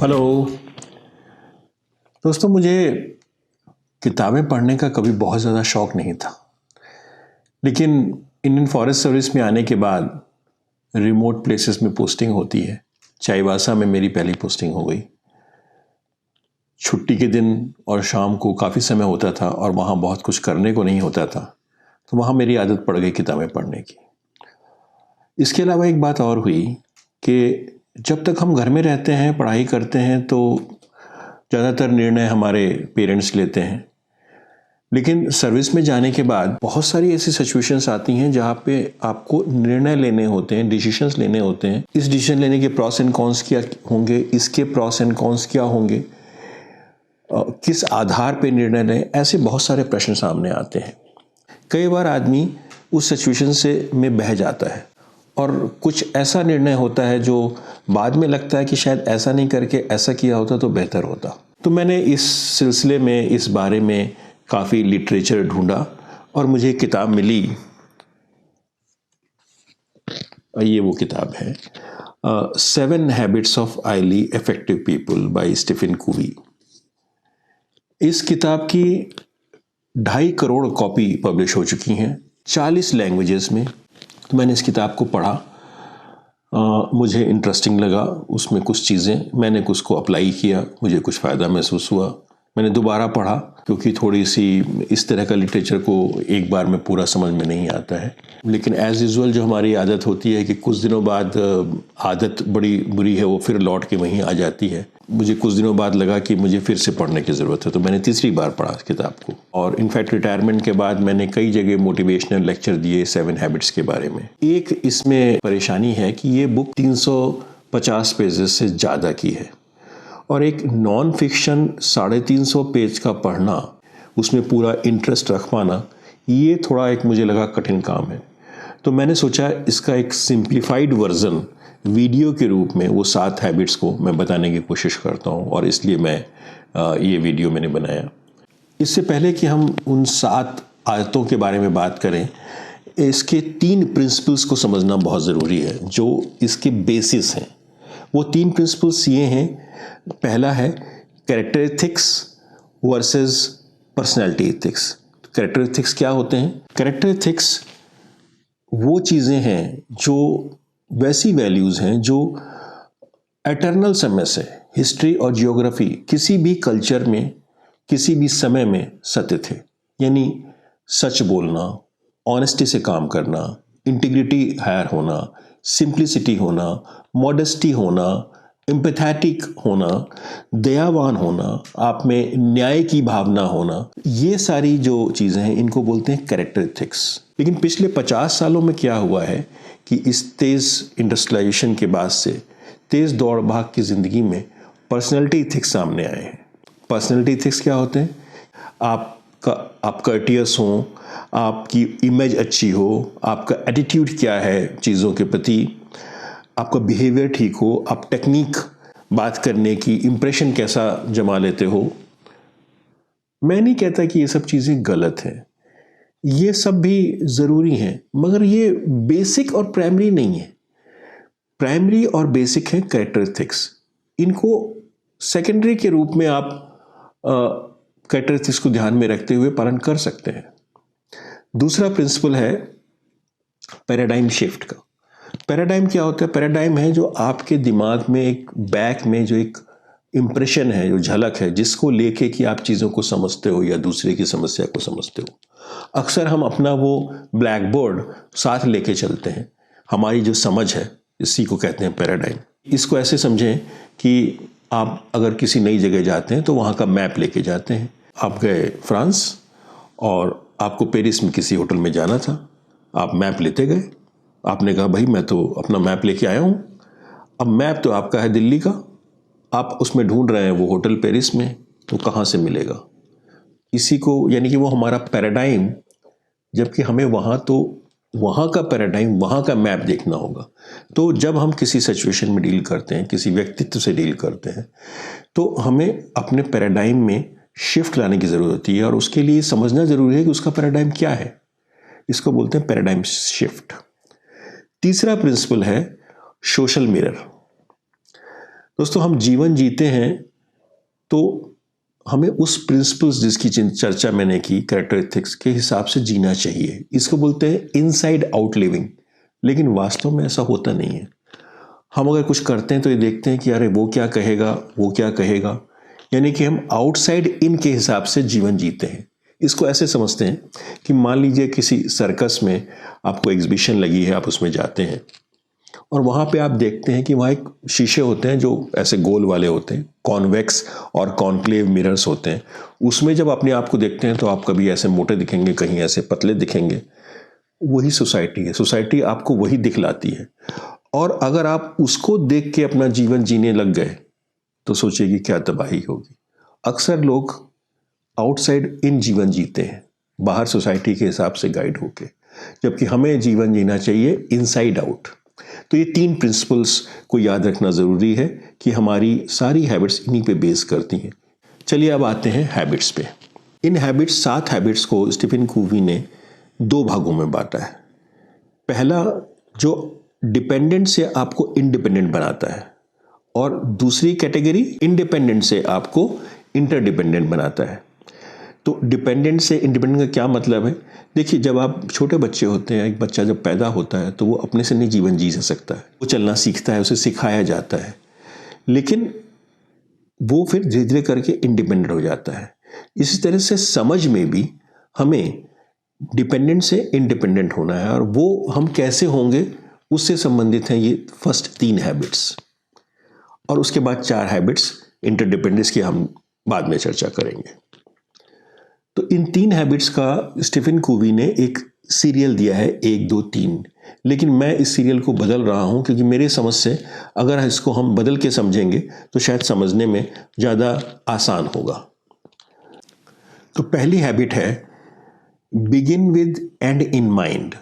Hello दोस्तों, मुझे किताबें पढ़ने का कभी बहुत ज़्यादा शौक़ नहीं था, लेकिन इंडियन फॉरेस्ट सर्विस में आने के बाद रिमोट प्लेसेस में पोस्टिंग होती है। चाईबासा में मेरी पहली पोस्टिंग हो गई। छुट्टी के दिन और शाम को काफ़ी समय होता था और वहाँ बहुत कुछ करने को नहीं होता था, तो वहाँ मेरी आदत पड़ गई किताबें पढ़ने की। इसके अलावा एक बात और हुई कि जब तक हम घर में रहते हैं, पढ़ाई करते हैं, तो ज़्यादातर निर्णय हमारे पेरेंट्स लेते हैं, लेकिन सर्विस में जाने के बाद बहुत सारी ऐसी सिचुएशंस आती हैं जहाँ पे आपको निर्णय लेने होते हैं, डिसीजंस लेने होते हैं। इस डिसीजन लेने के प्रॉस एंड कॉन्स क्या होंगे, इसके प्रॉस एंड कॉन्स क्या होंगे, किस आधार पे निर्णय लें, ऐसे बहुत सारे प्रश्न सामने आते हैं। कई बार आदमी उस सिचुएशन से में बह जाता है और कुछ ऐसा निर्णय होता है जो बाद में लगता है कि शायद ऐसा नहीं करके ऐसा किया होता तो बेहतर होता। तो मैंने इस सिलसिले में इस बारे में काफ़ी लिटरेचर ढूंढा और मुझे एक किताब मिली। ये वो किताब है 7 Habits of Highly Effective People by Stephen Covey. इस किताब की 2.5 करोड़ कॉपी पब्लिश हो चुकी हैं 40 लैंग्वेजेस में। तो मैंने इस किताब को पढ़ा, मुझे इंटरेस्टिंग लगा। उसमें कुछ चीज़ें मैंने कुछ को अप्लाई किया, मुझे कुछ फ़ायदा महसूस हुआ। मैंने दोबारा पढ़ा क्योंकि थोड़ी सी इस तरह का लिटरेचर को एक बार में पूरा समझ में नहीं आता है, लेकिन एज़ यूजुअल जो हमारी आदत होती है कि कुछ दिनों बाद आदत बड़ी बुरी है वो फिर लौट के वहीं आ जाती है। मुझे कुछ दिनों बाद लगा कि मुझे फिर से पढ़ने की ज़रूरत है, तो मैंने तीसरी बार पढ़ा इस किताब को। और इनफैक्ट रिटायरमेंट के बाद मैंने कई जगह मोटिवेशनल लेक्चर दिए 7 हैबिट्स के बारे में। एक इसमें परेशानी है कि ये बुक 350 पेजेस से ज़्यादा की है और एक नॉन फिक्शन 350 पेज का पढ़ना, उसमें पूरा इंटरेस्ट रख पाना, ये थोड़ा एक मुझे लगा कठिन काम है। तो मैंने सोचा इसका एक सिंप्लीफाइड वर्जन वीडियो के रूप में वो 7 हैबिट्स को मैं बताने की कोशिश करता हूँ और इसलिए मैं ये वीडियो मैंने बनाया। इससे पहले कि हम उन 7 आदतों के बारे में बात करें, इसके 3 प्रिंसिपल्स को समझना बहुत ज़रूरी है जो इसके बेसिस हैं। वो 3 प्रिंसिपल्स ये हैं। पहला है character ethics versus personality ethics. Character ethics क्या होते हैं? कैरेक्टर एथिक्स वो चीज़ें हैं जो वैसी वैल्यूज़ हैं जो एटर्नल समय से हिस्ट्री और जियोग्राफी किसी भी कल्चर में किसी भी समय में सत्य थे। यानी सच बोलना, ऑनेस्टी से काम करना, इंटीग्रिटी हायर होना, सिंप्लिसिटी होना, मॉडेस्टी होना, एम्पैथेटिक होना, दयावान होना, आप में न्याय की भावना होना, ये सारी जो चीज़ें हैं इनको बोलते हैं कैरेक्टर एथिक्स। लेकिन पिछले 50 सालों में क्या हुआ है कि इस तेज़ इंडस्ट्रियलाइजेशन के बाद से तेज़ दौड़ भाग की ज़िंदगी में पर्सनैलिटी एथिक्स सामने आए हैं। पर्सनैलिटी एथिक्स क्या होते हैं? आप कर्टियस हो, आपकी इमेज अच्छी हो, आपका एटीट्यूड क्या है चीज़ों के प्रति, आपका बिहेवियर ठीक हो, आप टेक्निक बात करने की, इम्प्रेशन कैसा जमा लेते हो। मैं नहीं कहता कि ये सब चीज़ें गलत हैं, ये सब भी ज़रूरी हैं, मगर ये बेसिक और प्राइमरी नहीं है। प्राइमरी और बेसिक है कैरेक्टर एथिक्स। इनको सेकेंडरी के रूप में आप कैरेक्टर एथिक्स को ध्यान में रखते हुए पालन कर सकते हैं। दूसरा प्रिंसिपल है पैराडाइम शिफ्ट का। पैराडाइम क्या होता है? पैराडाइम है जो आपके दिमाग में एक बैक में जो एक इम्प्रेशन है, जो झलक है, जिसको लेके कि आप चीज़ों को समझते हो या दूसरे की समस्या को समझते हो। अक्सर हम अपना वो ब्लैक बोर्ड साथ लेके चलते हैं। हमारी जो समझ है इसी को कहते हैं पैराडाइम। इसको ऐसे समझें कि आप अगर किसी नई जगह जाते हैं तो वहाँ का मैप लेके जाते हैं। आप गए फ्रांस और आपको पेरिस में किसी होटल में जाना था, आप मैप लेते गए। आपने कहा भाई मैं तो अपना मैप लेके आया हूँ। अब मैप तो आपका है दिल्ली का, आप उसमें ढूंढ रहे हैं वो होटल पेरिस में, तो कहाँ से मिलेगा? इसी को यानी कि वो हमारा पैराडाइम, जबकि हमें वहाँ का पैराडाइम, वहाँ का मैप देखना होगा। तो जब हम किसी सिचुएशन में डील करते हैं, किसी व्यक्तित्व से डील करते हैं, तो हमें अपने पैराडाइम में शिफ्ट लाने की ज़रूरत होती है और उसके लिए समझना ज़रूरी है कि उसका पैराडाइम क्या है। इसको बोलते हैं पैराडाइम शिफ्ट। तीसरा प्रिंसिपल है सोशल मिरर। दोस्तों, हम जीवन जीते हैं तो हमें उस प्रिंसिपल्स जिसकी चर्चा मैंने की, कैरेक्टरिस्टिक्स के हिसाब से जीना चाहिए। इसको बोलते हैं इनसाइड आउट लिविंग। लेकिन वास्तव में ऐसा होता नहीं है। हम अगर कुछ करते हैं तो ये देखते हैं कि अरे वो क्या कहेगा, वो क्या कहेगा, यानी कि हम आउटसाइड इन के हिसाब से जीवन जीते हैं। इसको ऐसे समझते हैं कि मान लीजिए किसी सर्कस में आपको एग्जीबिशन लगी है, आप उसमें जाते हैं और वहाँ पे आप देखते हैं कि वहाँ एक शीशे होते हैं जो ऐसे गोल वाले होते हैं, कॉन्वेक्स और कॉन्क्लेव मिरर्स होते हैं। उसमें जब अपने आप को देखते हैं तो आप कभी ऐसे मोटे दिखेंगे, कहीं ऐसे पतले दिखेंगे। वही सोसाइटी है, सोसाइटी आपको वही दिखलाती है। और अगर आप उसको देख के अपना जीवन जीने लग गए तो सोचिए कि क्या तबाही होगी। अक्सर लोग आउटसाइड इन जीवन जीते हैं, बाहर सोसाइटी के हिसाब से गाइड होके, जबकि हमें जीवन जीना चाहिए इनसाइड आउट। तो ये 3 प्रिंसिपल्स को याद रखना ज़रूरी है कि हमारी सारी हैबिट्स इन्हीं पे बेस करती हैं। चलिए अब आते हैं हैबिट्स पे। इन हैबिट्स 7 हैबिट्स को स्टीफन कूवी ने 2 भागों में बांटा है। पहला जो डिपेंडेंट से आपको इंडिपेंडेंट बनाता है, और दूसरी कैटेगरी इंडिपेंडेंट से आपको इंटरडिपेंडेंट बनाता है। तो डिपेंडेंट से इंडिपेंडेंट का क्या मतलब है? देखिए, जब आप छोटे बच्चे होते हैं, एक बच्चा जब पैदा होता है तो वो अपने से नहीं जीवन जी सकता है। वो चलना सीखता है, उसे सिखाया जाता है, लेकिन वो फिर धीरे धीरे करके इंडिपेंडेंट हो जाता है। इसी तरह से समझ में भी हमें डिपेंडेंट से इंडिपेंडेंट होना है, और वो हम कैसे होंगे उससे संबंधित हैं ये फर्स्ट 3 हैबिट्स। और उसके बाद 4 हैबिट्स इंटरडिपेंडेंस की हम बाद में चर्चा करेंगे। तो इन 3 हैबिट्स का स्टीफन कूवी ने एक सीरियल दिया है, 1, 2, 3। लेकिन मैं इस सीरियल को बदल रहा हूं क्योंकि मेरे समझ से अगर इसको हम बदल के समझेंगे तो शायद समझने में ज़्यादा आसान होगा। तो पहली हैबिट है begin with and in mind,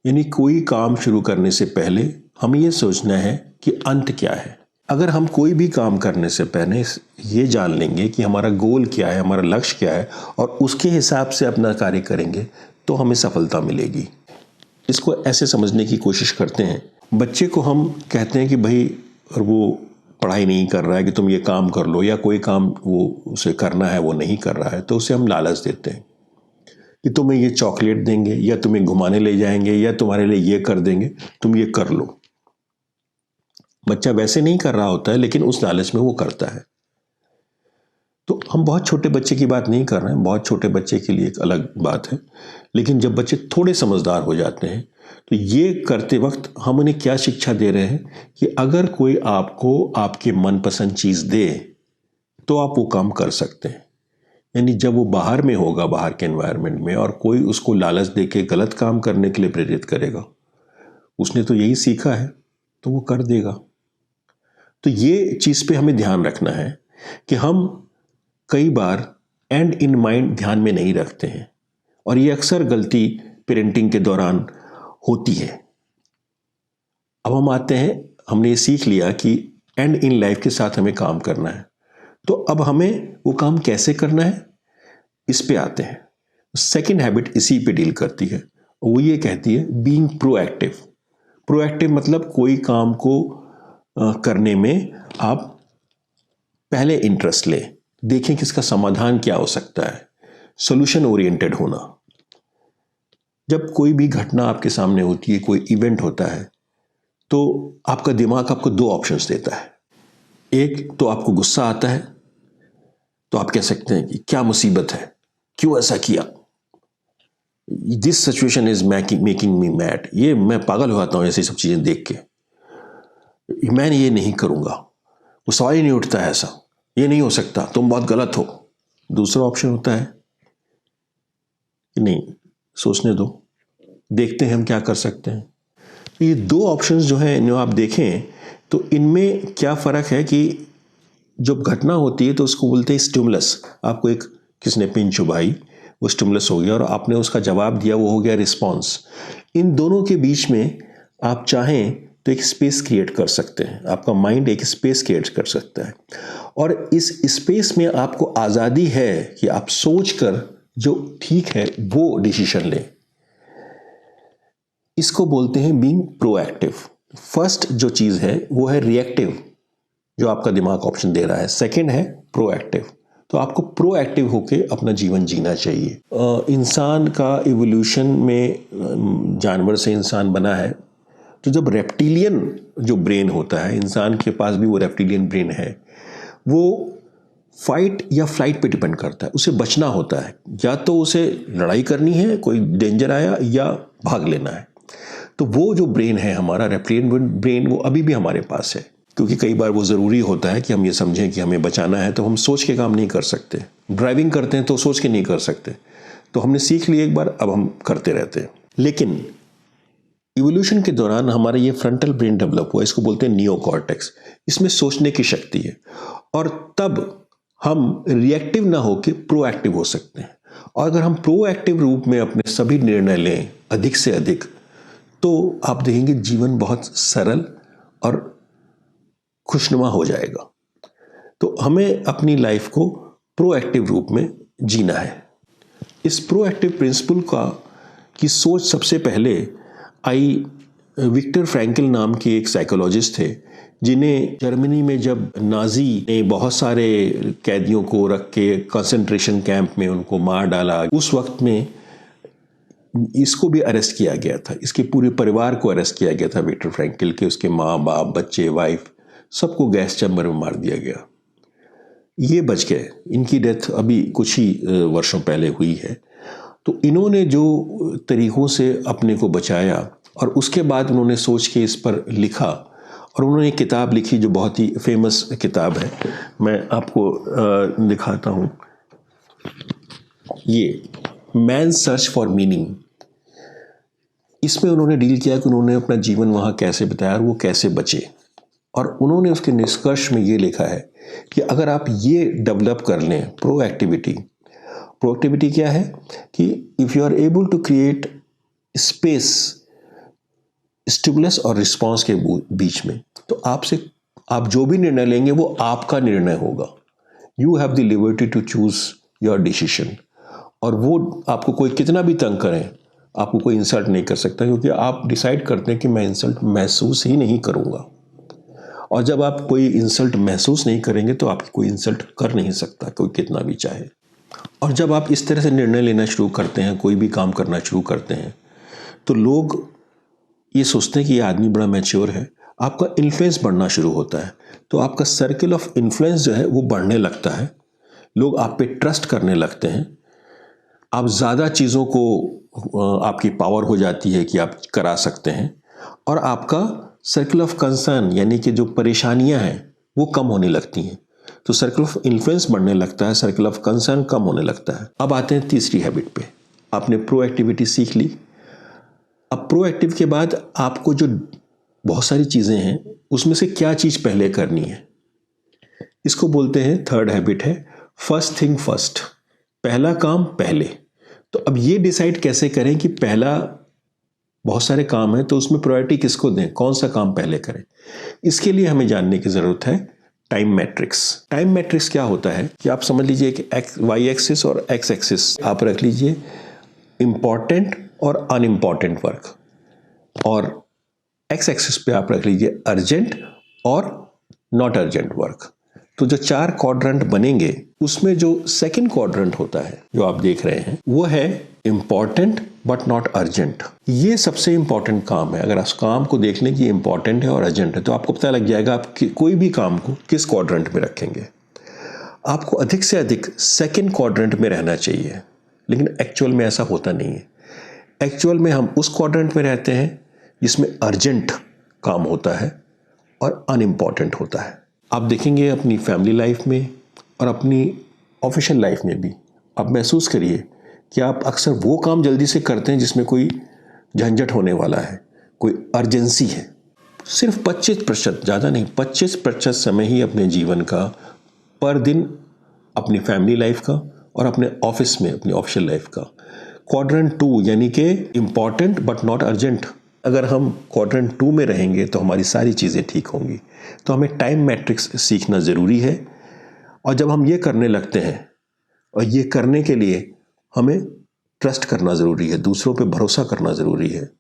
यानी कोई काम शुरू करने से पहले हमें यह सोचना है कि अंत क्या है। अगर हम कोई भी काम करने से पहले ये जान लेंगे कि हमारा गोल क्या है, हमारा लक्ष्य क्या है, और उसके हिसाब से अपना कार्य करेंगे तो हमें सफलता मिलेगी। इसको ऐसे समझने की कोशिश करते हैं। बच्चे को हम कहते हैं कि भाई, और वो पढ़ाई नहीं कर रहा है कि तुम ये काम कर लो, या कोई काम वो उसे करना है वो नहीं कर रहा है, तो उसे हम लालच देते हैं कि तुम्हें ये चॉकलेट देंगे, या तुम्हें घुमाने ले जाएंगे, या तुम्हारे लिए ये कर देंगे, तुम ये कर लो। बच्चा वैसे नहीं कर रहा होता है, लेकिन उस लालच में वो करता है। तो हम बहुत छोटे बच्चे की बात नहीं कर रहे हैं, बहुत छोटे बच्चे के लिए एक अलग बात है। लेकिन जब बच्चे थोड़े समझदार हो जाते हैं तो ये करते वक्त हम उन्हें क्या शिक्षा दे रहे हैं कि अगर कोई आपको आपके मनपसंद चीज़ दे तो आप वो काम कर सकते हैं। यानी जब वो बाहर में होगा, बाहर के एनवायरनमेंट में, और कोई उसको लालच दे के गलत काम करने के लिए प्रेरित करेगा, उसने तो यही सीखा है तो वो कर देगा। तो ये चीज़ पे हमें ध्यान रखना है कि हम कई बार एंड इन माइंड ध्यान में नहीं रखते हैं, और ये अक्सर गलती पेरेंटिंग के दौरान होती है। अब हम आते हैं, हमने ये सीख लिया कि एंड इन लाइफ के साथ हमें काम करना है, तो अब हमें वो काम कैसे करना है इस पे आते हैं। सेकंड हैबिट इसी पे डील करती है, वो ये कहती है बीइंग प्रोएक्टिव। प्रोएक्टिव मतलब कोई काम को करने में आप पहले इंटरेस्ट लें, देखें कि इसका समाधान क्या हो सकता है, सॉल्यूशन ओरिएंटेड होना। जब कोई भी घटना आपके सामने होती है, कोई इवेंट होता है, तो आपका दिमाग आपको 2 ऑप्शंस देता है। एक तो आपको गुस्सा आता है, तो आप कह सकते हैं कि क्या मुसीबत है, क्यों ऐसा किया, this situation is making me mad, ये मैं पागल हो जाता हूं ऐसी सब चीजें देख के, मैं ये नहीं करूंगा, वो सवाल ही नहीं उठता है, ऐसा ये नहीं हो सकता, तुम बहुत गलत हो। दूसरा ऑप्शन होता है कि नहीं, सोचने दो, देखते हैं हम क्या कर सकते हैं। ये 2 ऑप्शंस जो हैं, जो आप देखें तो इनमें क्या फ़र्क है कि जब घटना होती है तो उसको बोलते हैं स्टिमुलस। आपको एक किसने पिन चुभाई, वो स्टिमुलस हो गया, और आपने उसका जवाब दिया, वो हो गया रिस्पॉन्स। इन दोनों के बीच में आप चाहें तो एक स्पेस क्रिएट कर सकते हैं, आपका माइंड एक स्पेस क्रिएट कर सकता है, और इस स्पेस में आपको आज़ादी है कि आप सोचकर जो ठीक है वो डिसीजन लें। इसको बोलते हैं बीइंग प्रोएक्टिव। फर्स्ट जो चीज़ है वो है रिएक्टिव। जो आपका दिमाग ऑप्शन दे रहा है। सेकंड है प्रोएक्टिव, तो आपको प्रोएक्टिव होके अपना जीवन जीना चाहिए। इंसान का इवोल्यूशन में जानवर से इंसान बना है, तो जब रेप्टिलियन जो ब्रेन होता है, इंसान के पास भी वो रेप्टिलियन ब्रेन है, वो फाइट या फ्लाइट पे डिपेंड करता है। उसे बचना होता है, या तो उसे लड़ाई करनी है, कोई डेंजर आया, या भाग लेना है। तो वो जो ब्रेन है हमारा रेप्टिलियन ब्रेन, वो अभी भी हमारे पास है। क्योंकि कई बार वो ज़रूरी होता है कि हम ये समझें कि हमें बचाना है, तो हम सोच के काम नहीं कर सकते। ड्राइविंग करते हैं तो सोच के नहीं कर सकते, तो हमने सीख लिया एक बार, अब हम करते रहते हैं। लेकिन इवोल्यूशन के दौरान हमारा ये फ्रंटल ब्रेन डेवलप हुआ, इसको बोलते हैं नियोकॉर्टेक्स। इसमें सोचने की शक्ति है, और तब हम रिएक्टिव ना होकर प्रोएक्टिव हो सकते हैं। और अगर हम प्रोएक्टिव रूप में अपने सभी निर्णय लें अधिक से अधिक, तो आप देखेंगे जीवन बहुत सरल और खुशनुमा हो जाएगा। तो हमें अपनी लाइफ को प्रोएक्टिव रूप में जीना है। इस प्रोएक्टिव प्रिंसिपल की सोच सबसे पहले आई विक्टर फ्रैंकल नाम के एक साइकोलॉजिस्ट थे, जिन्हें जर्मनी में जब नाजी ने बहुत सारे कैदियों को रख के कंसंट्रेशन कैंप में उनको मार डाला, उस वक्त में इसको भी अरेस्ट किया गया था। इसके पूरे परिवार को अरेस्ट किया गया था विक्टर फ्रैंकल के। उसके माँ बाप, बच्चे, वाइफ, सबको गैस चैम्बर में मार दिया गया। ये बच गए। इनकी डेथ अभी कुछ ही वर्षों पहले हुई है। तो इन्होंने जो तरीक़ों से अपने को बचाया, और उसके बाद उन्होंने सोच के इस पर लिखा, और उन्होंने एक किताब लिखी जो बहुत ही फेमस किताब है। मैं आपको दिखाता हूँ, ये मैन सर्च फॉर मीनिंग। इसमें उन्होंने डील किया कि उन्होंने अपना जीवन वहाँ कैसे बिताया और वो कैसे बचे। और उन्होंने उसके निष्कर्ष में ये लिखा है कि अगर आप ये डेवलप कर लें प्रोएक्टिविटी क्या है कि if you are able to create space stimulus और रिस्पॉन्स के बीच में, तो आप जो भी निर्णय लेंगे वो आपका निर्णय होगा। You have the liberty to choose your decision. और वो आपको कोई कितना भी तंग करें, आपको कोई इंसल्ट नहीं कर सकता, क्योंकि आप डिसाइड करते हैं कि मैं इंसल्ट महसूस ही नहीं करूँगा। और जब आप कोई इंसल्ट महसूस नहीं करेंगे तो आपकी कोई इंसल्ट कर नहीं सकता, कोई कितना भी चाहे। और जब आप इस तरह से निर्णय लेना शुरू करते हैं, कोई भी काम करना शुरू करते हैं, तो लोग ये सोचते हैं कि ये आदमी बड़ा मैच्योर है। आपका इन्फ्लुएंस बढ़ना शुरू होता है, तो आपका सर्किल ऑफ इन्फ्लुएंस जो है वो बढ़ने लगता है। लोग आप पे ट्रस्ट करने लगते हैं। आप ज़्यादा चीज़ों को आपकी पावर हो जाती है कि आप करा सकते हैं। और आपका सर्किल ऑफ कंसर्न, यानी कि जो परेशानियां हैं वो कम होने लगती हैं। तो सर्किल ऑफ इन्फ्लुएंस बढ़ने लगता है, सर्किल ऑफ कंसर्न कम होने लगता है। अब आते हैं तीसरी हैबिट पे। आपने प्रोएक्टिविटी सीख ली। अब प्रोएक्टिव के बाद आपको जो बहुत सारी चीज़ें हैं, उसमें से क्या चीज़ पहले करनी है, इसको बोलते हैं, थर्ड हैबिट है फर्स्ट थिंग फर्स्ट। पहला काम पहले। तो अब ये डिसाइड कैसे करें कि पहला, बहुत सारे काम हैं तो उसमें प्रायोरिटी किसको दें, कौन सा काम पहले करें। इसके लिए हमें जानने की ज़रूरत है टाइम मैट्रिक्स। टाइम मैट्रिक्स क्या होता है कि आप समझ लीजिए कि वाई एक्सिस और एक्स एक्सिस आप रख लीजिए, इम्पॉर्टेंट और अनइम्पॉर्टेंट वर्क, और एक्स एक्सिस पे आप रख लीजिए अर्जेंट और नॉट अर्जेंट वर्क। तो जो 4 क्वाड्रेंट बनेंगे, उसमें जो सेकंड क्वाड्रेंट होता है जो आप देख रहे हैं, वो है इम्पॉर्टेंट बट नॉट अर्जेंट। ये सबसे इंपॉर्टेंट काम है। अगर आप काम को देख लें कि इंपॉर्टेंट है और अर्जेंट है, तो आपको पता लग जाएगा आप कोई भी काम को किस क्वाड्रेंट में रखेंगे। आपको अधिक से अधिक सेकंड क्वाड्रेंट में रहना चाहिए, लेकिन एक्चुअल में ऐसा होता नहीं है। एक्चुअल में हम उस क्वाड्रेंट में रहते हैं जिसमें अर्जेंट काम होता है और अनइम्पॉर्टेंट होता है। आप देखेंगे अपनी फैमिली लाइफ में और अपनी ऑफिशियल लाइफ में भी, आप महसूस करिए कि आप अक्सर वो काम जल्दी से करते हैं जिसमें कोई झंझट होने वाला है, कोई अर्जेंसी है। सिर्फ 25%, ज़्यादा नहीं, 25% समय ही अपने जीवन का पर दिन अपनी फैमिली लाइफ का और अपने ऑफिस में अपनी ऑफिशियल लाइफ का क्वाड्रेंट 2 यानी कि इम्पॉर्टेंट बट नॉट अर्जेंट। अगर हम क्वाड्रेंट 2 में रहेंगे तो हमारी सारी चीज़ें ठीक होंगी। तो हमें टाइम मैट्रिक्स सीखना ज़रूरी है। और जब हम ये करने लगते हैं, और ये करने के लिए हमें ट्रस्ट करना ज़रूरी है, दूसरों पे भरोसा करना ज़रूरी है।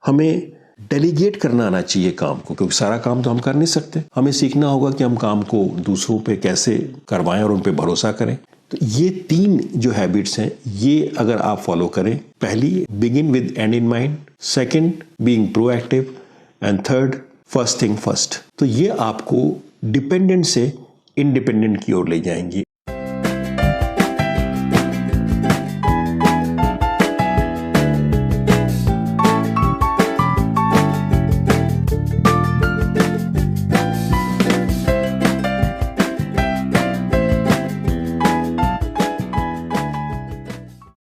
हमें डेलीगेट करना आना चाहिए काम को, क्योंकि सारा काम तो हम कर नहीं सकते। हमें सीखना होगा कि हम काम को दूसरों पे कैसे करवाएं और उन पे भरोसा करें। तो ये 3 जो हैबिट्स हैं, ये अगर आप फॉलो करें, पहली begin with and in mind, second being proactive, and third first thing first, तो ये आपको डिपेंडेंट से इंडिपेंडेंट की ओर ले जाएंगी।